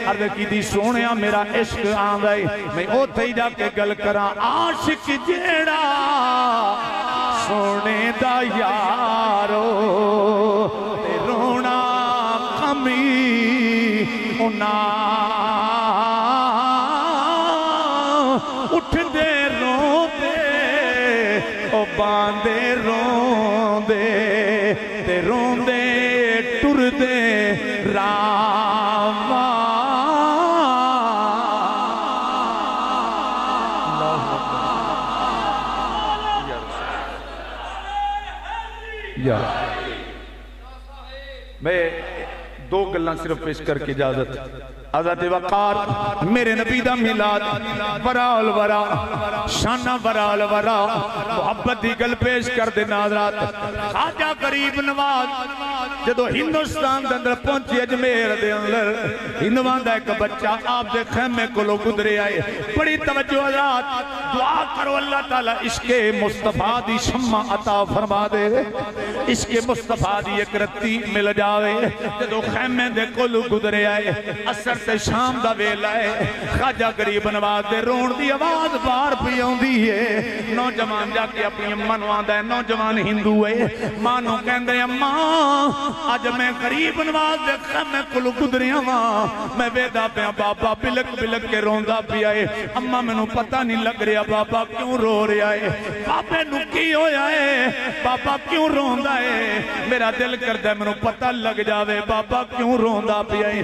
عرض کی تھی سونیا میرا عشق آندائی، میں او تھی جا کے گل کران، عاشق جیڑا سونے دا یارو تے رونا کمی اُنا اٹھ دے رو دے او باندے رو دے تے رون دے ٹر دے راما میں دو گلان صرف پیش کر کے اجازت۔ حضرت وقار میرے نبی دا میلاد، ورا الورا شانہ ورا الورا، محبت دی گل پیش کر دے ناظرات۔ خواجہ غریب نواز جدو ہندوستان دے اندر پہنچی اجمیر دے اندر، ہندوان دا ایک بچہ آپ دے خیمے کو لوگ گدرے آئے، بڑی توجہ حضرات، دعا کرو اللہ تعالیٰ عشق مصطفیٰ دی شمع عطا فرما دے، عشق مصطفیٰ دی ایک رتی مل جاوے، جدو خیمے دے کو لوگ گدرے آئے، اثر تے شام دا ویل آئے، خواجہ غریب نواز دے رون دی آواز بار پیوں دی ہے، نوجوان جا کے اپنی اماں نوان دے، نوجوان ہندو ہے، مانو کہندے اماں آج میں غریب نواز دے خیمے کلو گدریاں ماں، میں ویدہ پہ بابا بلک بلک کے روندہ پی آئے، اماں میں نو پتہ نہیں لگ رہا بابا کیوں رو رہا ہے، بابے نو کی ہویا ہے، بابا کیوں روندہ ہے، میرا دل کردہ میں نو پتہ لگ جاوے بابا کیوں روندہ پی آئے،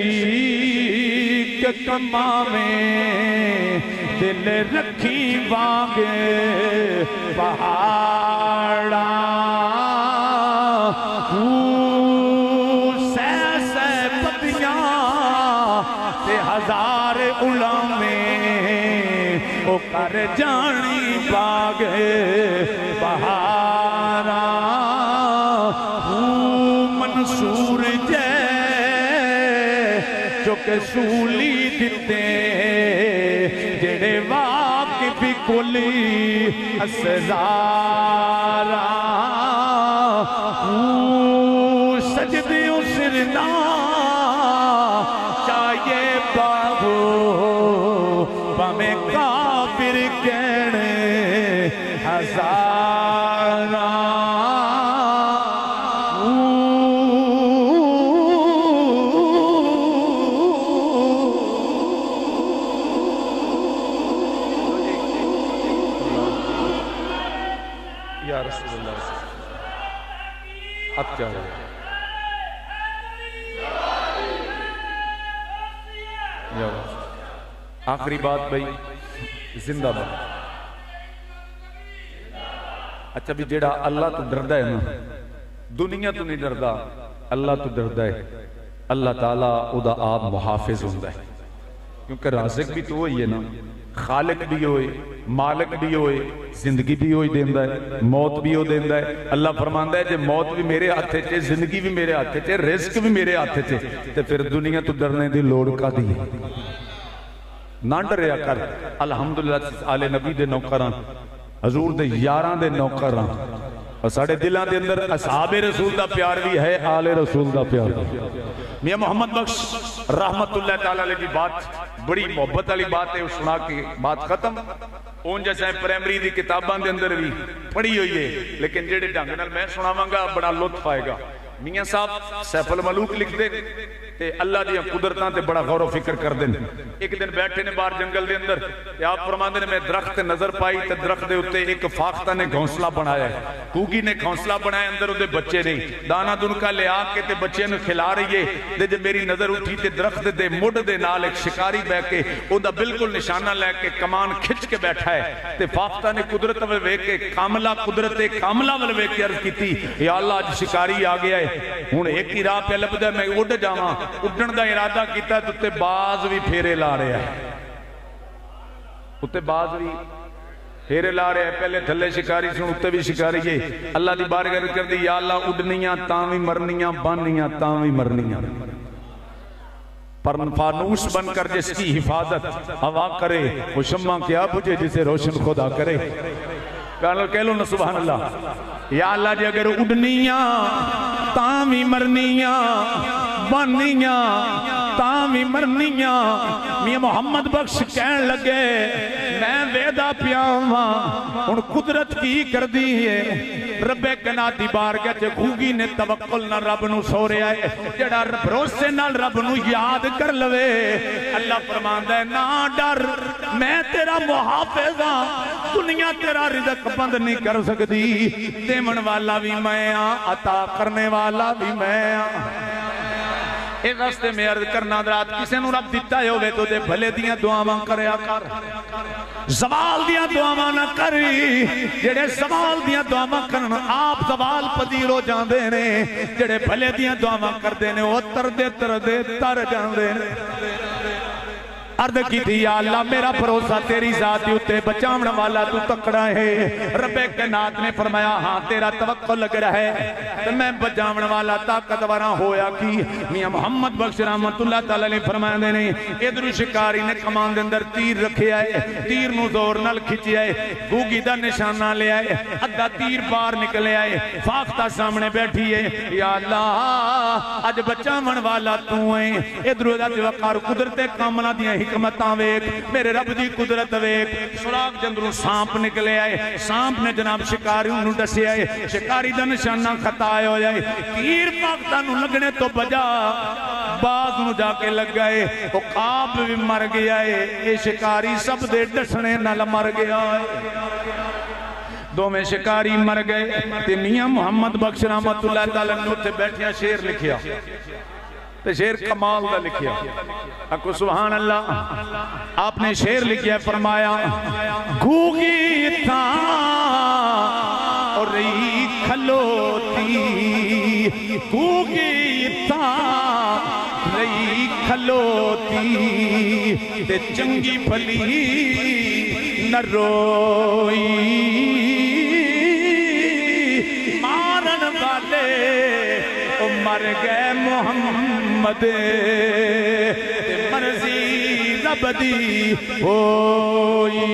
شیک کما میں دل رکھی وانگے پہاڑا سہ پتیاں تے ہزار علماء او کر جانی باغے بہارا منصور جے جو کہ سولی دیتے جڑے واقف کلی اسرارا سجدے اسرنا چاہیے باغو پامیں کافر کہنے ہزارا یا رسول اللہ اب کیا ہو آخری بات بھائی زندہ بات اچھا بھی جیڑا اللہ تو ڈردہ ہے نا دنیا تو نہیں ڈردہ اللہ تو ڈردہ ہے اللہ تعالیٰ او دا آپ محافظ ہوندہ ہے کیونکہ رازق بھی تو ہوئی ہے نا خالق بھی ہوئے مالک بھی ہوئے زندگی بھی ہوئی دیندہ ہے موت بھی ہو دیندہ ہے اللہ فرماندہ ہے جے موت بھی میرے ہاتھے چھے زندگی بھی میرے ہاتھے چھے رزق بھی میرے ہاتھے چھے تو پھر دنیا تو ڈرنے دی لوڑ کا دی نہ ڈریا کر الحمدللہ آل نبی دے نوکران حضور دے یاراں دے نوکران اور ساڑھے دلان دے اندر اصحاب رسول دا پیار بھی ہے آل رسول دا پیار بھی میاں محمد بخش رحمت اللہ تعالیٰ علیہ کی بات بڑی محبت علی بات ہے سنا کے بات ختم اون جیسے پرائمری دی کتاباں دے اندر بھی پڑھی ہوئی ہے لیکن جیڑے ڈھنگ نال میں سناواں گا بڑا لطف آئے گا میاں صاحب سیف الملوک لکھ دے تے اللہ دیا قدرتاں تے بڑا غور و فکر کر دیں ایک دن بیٹھے نے باہر جنگل دے اندر آپ فرماندے نے میں درخت نظر پائی تے درخت دے ہوتے ایک فاختہ نے گھونسلہ بنایا ہے کوگی نے گھونسلہ بنایا اندر ہوتے بچے نہیں دانا دنکا لے آکے تے بچے نے کھلا رہی ہے دے جب میری نظر اٹھی تے درخت دے مڈ دے نال ایک شکاری بے کے او دا بالکل نشانہ لے کے کمان کھچ کے بیٹھا ہے تے فاختہ نے قدرت وے کے کاملہ قدرت کاملہ وے کے عرض کی تھی یا اللہ آج شکاری آ گیا ہے ہون ایک ہی راہ پہ لب دے میں اڑ جاواں اڑن دا ارادہ کیتا ہے تو تے باز بھی پھیرے لا رہا ہے اتے باز بھی پھیرے لا رہے ہیں پہلے تھلے شکاری سن اتے بھی شکاری ہے اللہ دی بارگاہ کر دی یا اللہ اڑنیاں تاوی مرنیاں بانیاں تاوی مرنیاں پر فانوس بن کر جس کی حفاظت ہوا کرے وہ شمع کیا بجھے جسے روشن خدا کرے کہہ لو نا سبحان اللہ یا اللہ جی اگر اڑنیاں تاوی مرنیاں بانیاں تاوی مرنیاں میاں محمد بخش کہن لگے میں ویدہ پیاواں ان قدرت کی کر دی ہے رب کناتی بارگاہ چے گھوگی نے توکل نہ رب نو سو رہا ہے جڑا بھروسے نال رب نو یاد کر لوے اللہ فرماندا ہے نہ ڈر میں تیرا محافظ ہاں دنیا تیرا رزق بند نہیں کر سکتی دیمن والا بھی میں ہاں عطا کرنے والا بھی میں ہاں ایک راستے میں عرض کرنا درات کسے نو رب دیتا ہے ہوئے تو دے بھلے دیاں دعاواں کریا کر زوال دیاں دعاواں نہ کری جڑے زوال دیاں دعاواں کرنا آپ زوال پذیر ہو جاندے نے جڑے بھلے دیاں دعاواں کر دینے وہ تر جاندے نے عرض کی تھی یا اللہ میرا بھروسہ تیری ذاتی اتے بچاونا والا تو تکڑا ہے رب کائنات نے فرمایا ہاں تیرا توکل لگ رہا ہے تو میں بچاونا والا طاقت ورا ہویا کی میاں محمد بخش رحمت اللہ تعالیٰ نے فرمایا دینے ادھر شکاری نے کمان دے اندر تیر رکھے آئے تیر نو زور نل کھچے آئے گوگی دا نشانہ لے آئے ادھا تیر بار نکلے آئے فاختہ سامنے بیٹھی ہے یا اللہ آج بچاون والا تو ہیں ادھر وقار قدرت کاملہ دیا حکمتاں ویک میرے رب دی قدرت ویک سراغ جندروں سانپ نکلے آئے سانپ نے جناب شکاری انہوں ڈسے آئے شکاری دا نشانہ خطا ہو جائے تیر پاکتاں نو لگنے تو بجا باز نو جا کے لگ گئے وہ قاب بھی مر گیا ہے یہ شکاری سب دے ڈسنے نل مر گیا ہے دو میں شکاری مر گئے تے میاں محمد بخش رحمت اللہ تعالیٰ نے تے بیٹھیا شیر لکھیا تے شیر کمال دا لکھیا اکو سبحان اللہ آپ نے شیر لکھیا فرمایا گھوگی تھا اور رہی کھلوتی گھوگی تھا رہی کھلوتی تے چنگی بھلی نہ روئی مارن والے مر گئے محمد مرضی رب دی ہوئی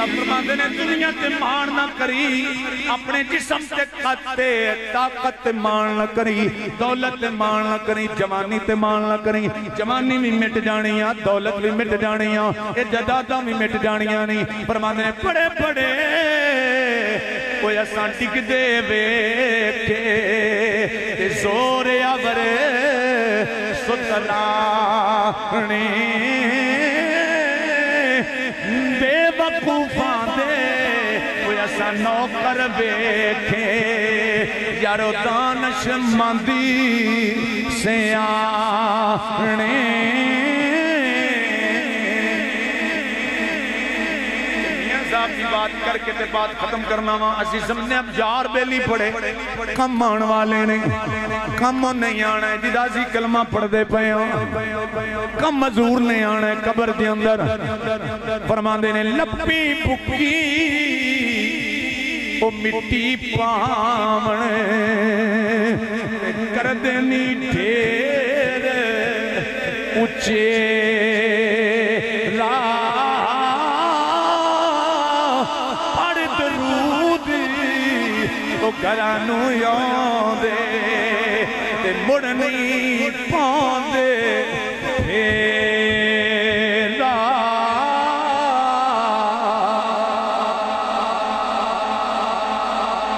فرماندے نے دنیا تے مان نہ کری اپنے جسم تے قد تے طاقت تے مان نہ کری دولت تے مان نہ کری جوانی تے مان نہ کری جوانی بھی مٹ جانیاں دولت بھی مٹ جانیاں اے جداداں بھی مٹ جانیاں نہیں فرماندے نے بڑے بڑے کوئی اساں ٹک دے ویکھے تے زور آور ستلانے بے وقوفاں دے کوئی ایسا نوکر بیٹھے یارو دانش مندی سیانے کی بات کر کے تے بات ختم کرنا وہاں عزیزم نے اب جار بیلی پڑے کم آن والے نے کم نہیں آنا ہے جدازی کلمہ پڑھ دے پہ کم مزور نہیں آنا ہے قبر دے اندر فرمان دینے لپی پکی او مٹی پامنے کر دینی ڈھیر اچھے گھرانو یوں دے تے مڑنی پاؤں دے پھیلا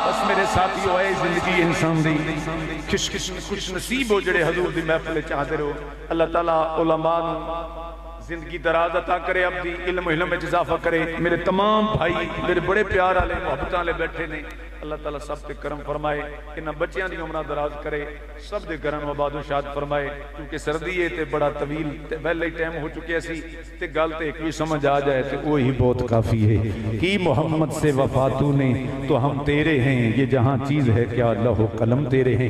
بس میرے ساتھیو اے زندگی انسان دی کچھ نصیب ہو جڑے حضور دی محفل چاہتے رہو اللہ تعالیٰ علماء زندگی دراز عطا کرے اپنی علم و علم میں اضافہ کرے میرے تمام بھائی میرے بڑے پیار آلے محبتاں لے بیٹھے نے اللہ تعالیٰ سب پہ کرم فرمائے انہاں بچیاں دی عمرہ دراز کرے سب دے گرن و آباد و شاد فرمائے کیونکہ سردی ہے تے بڑا طویل پہلے ٹائم ہو چکے ایسی تے گل تے ایک بھی سمجھ آ جائے تے وہی بہت کافی ہے کی محمد سے وفا تو نے تو ہم تیرے ہیں یہ جہاں چیز ہے کیا اللہ و قلم تیرے ہیں